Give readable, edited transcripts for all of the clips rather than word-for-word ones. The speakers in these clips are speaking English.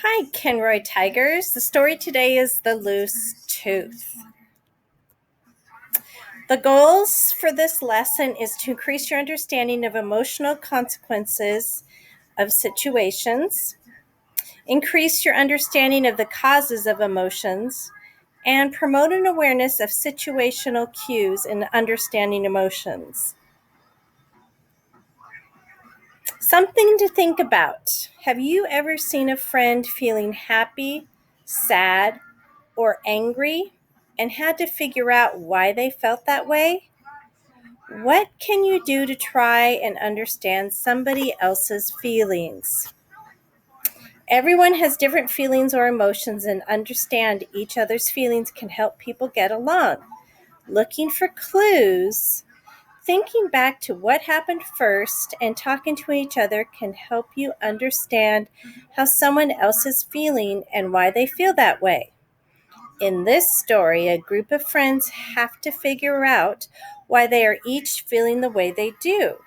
Hi, Kenroy Tigers. The story today is The Loose Tooth. The goals for this lesson is to increase your understanding of emotional consequences of situations, increase your understanding of the causes of emotions, and promote an awareness of situational cues in understanding emotions. Something to think about. Have you ever seen a friend feeling happy, sad, or angry and had to figure out why they felt that way? What can you do to try and understand somebody else's feelings? Everyone has different feelings or emotions, and understand each other's feelings can help people get along. Looking for clues, thinking back to what happened first, and talking to each other can help you understand how someone else is feeling and why they feel that way. In this story, a group of friends have to figure out why they are each feeling the way they do.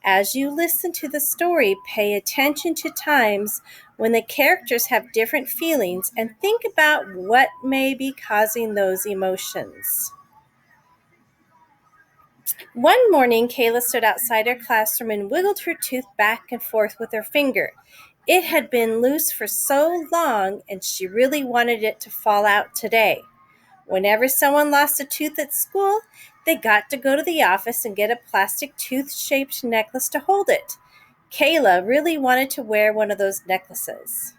As you listen to the story, pay attention to times when the characters have different feelings and think about what may be causing those emotions. One morning, Kayla stood outside her classroom and wiggled her tooth back and forth with her finger. It had been loose for so long, and she really wanted it to fall out today. Whenever someone lost a tooth at school, they got to go to the office and get a plastic tooth-shaped necklace to hold it. Kayla really wanted to wear one of those necklaces.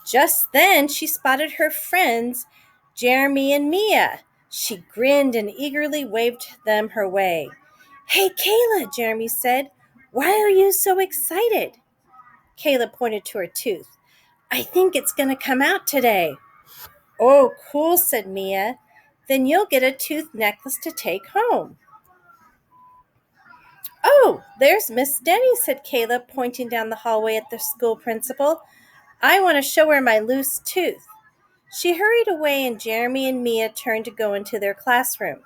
Just then, she spotted her friends, Jeremy and Mia. She grinned and eagerly waved them her way. "Hey, Kayla," Jeremy said. "Why are you so excited?" Kayla pointed to her tooth. "I think it's going to come out today." "Oh, cool," said Mia. "Then you'll get a tooth necklace to take home." "Oh, there's Miss Denny," said Kayla, pointing down the hallway at the school principal. "I want to show her my loose tooth." She hurried away, and Jeremy and Mia turned to go into their classroom.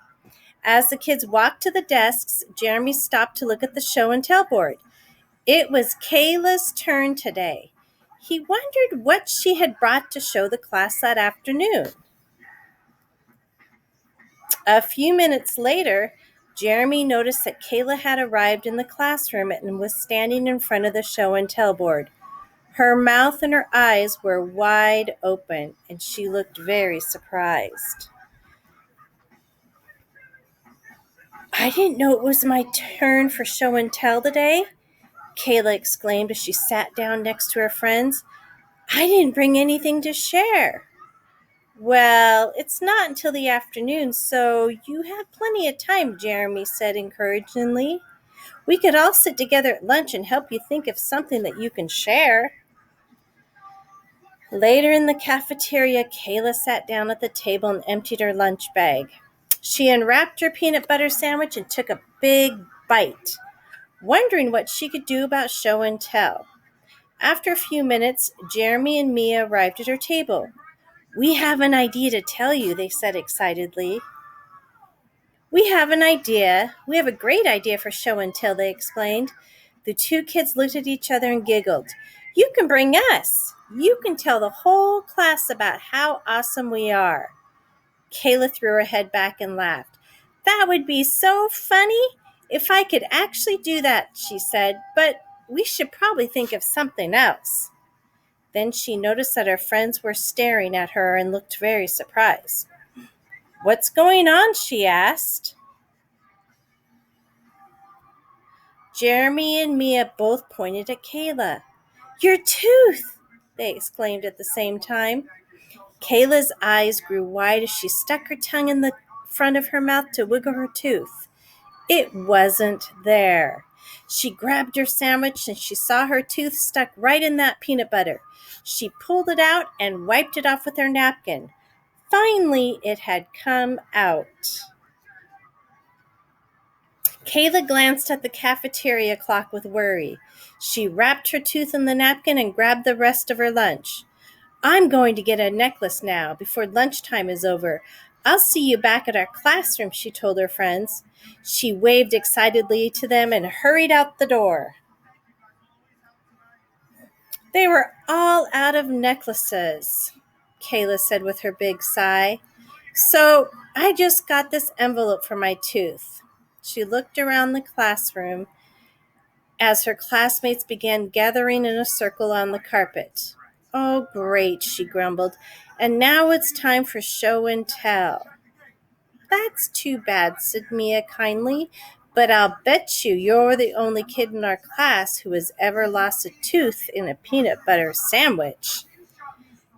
As the kids walked to the desks, Jeremy stopped to look at the show and tell board. It was Kayla's turn today. He wondered what she had brought to show the class that afternoon. A few minutes later, Jeremy noticed that Kayla had arrived in the classroom and was standing in front of the show and tell board. Her mouth and her eyes were wide open, and she looked very surprised. "I didn't know it was my turn for show and tell today," Kayla exclaimed as she sat down next to her friends. "I didn't bring anything to share." "Well, it's not until the afternoon, so you have plenty of time," Jeremy said encouragingly. "We could all sit together at lunch and help you think of something that you can share." Later in the cafeteria, Kayla sat down at the table and emptied her lunch bag. She unwrapped her peanut butter sandwich and took a big bite, wondering what she could do about show and tell. After a few minutes, Jeremy and Mia arrived at her table. "We have an idea to tell you," they said excitedly. "We have an idea. We have a great idea for show and tell," they explained. The two kids looked at each other and giggled. "You can bring us. You can tell the whole class about how awesome we are." Kayla threw her head back and laughed. "That would be so funny if I could actually do that," she said, "but we should probably think of something else." Then she noticed that her friends were staring at her and looked very surprised. "What's going on?" she asked. Jeremy and Mia both pointed at Kayla. "Your tooth!" they exclaimed at the same time. Kayla's eyes grew wide as she stuck her tongue in the front of her mouth to wiggle her tooth. It wasn't there. She grabbed her sandwich and she saw her tooth stuck right in that peanut butter. She pulled it out and wiped it off with her napkin. Finally, it had come out. Kayla glanced at the cafeteria clock with worry. She wrapped her tooth in the napkin and grabbed the rest of her lunch. "I'm going to get a necklace now, before lunchtime is over. I'll see you back at our classroom," she told her friends. She waved excitedly to them and hurried out the door. They were all out of necklaces, Kayla said with her big sigh. So I just got this envelope for my tooth. She looked around the classroom as her classmates began gathering in a circle on the carpet. Oh, great, she grumbled. And now it's time for show and tell. That's too bad, said Mia kindly. But I'll bet you're the only kid in our class who has ever lost a tooth in a peanut butter sandwich.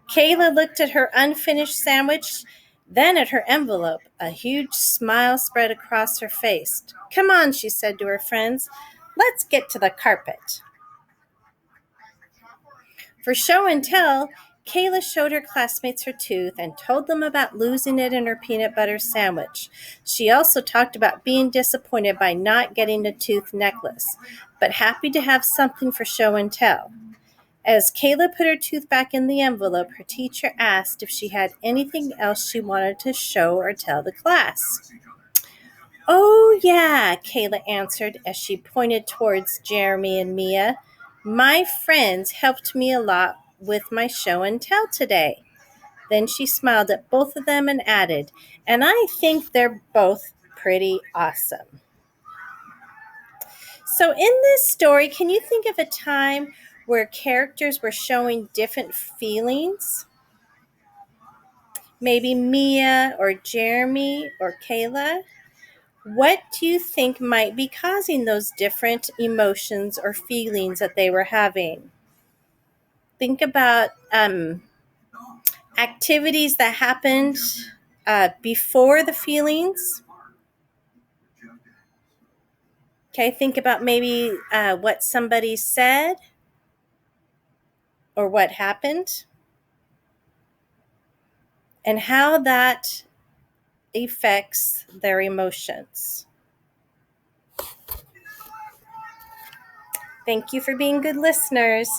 Kayla looked at her unfinished sandwich, then at her envelope. A huge smile spread across her face. Come on, she said to her friends. Let's get to the carpet. For show and tell, Kayla showed her classmates her tooth and told them about losing it in her peanut butter sandwich. She also talked about being disappointed by not getting a tooth necklace, but happy to have something for show and tell. As Kayla put her tooth back in the envelope, her teacher asked if she had anything else she wanted to show or tell the class. Oh, yeah, Kayla answered as she pointed towards Jeremy and Mia. My friends helped me a lot with my show and tell today. Then she smiled at both of them and added, and I think they're both pretty awesome. So, in this story, can you think of a time where characters were showing different feelings? Maybe Mia or Jeremy or Kayla? What do you think might be causing those different emotions or feelings that they were having? Think about activities that happened before the feelings. Okay, think about maybe what somebody said or what happened and how that affects their emotions. Thank you for being good listeners.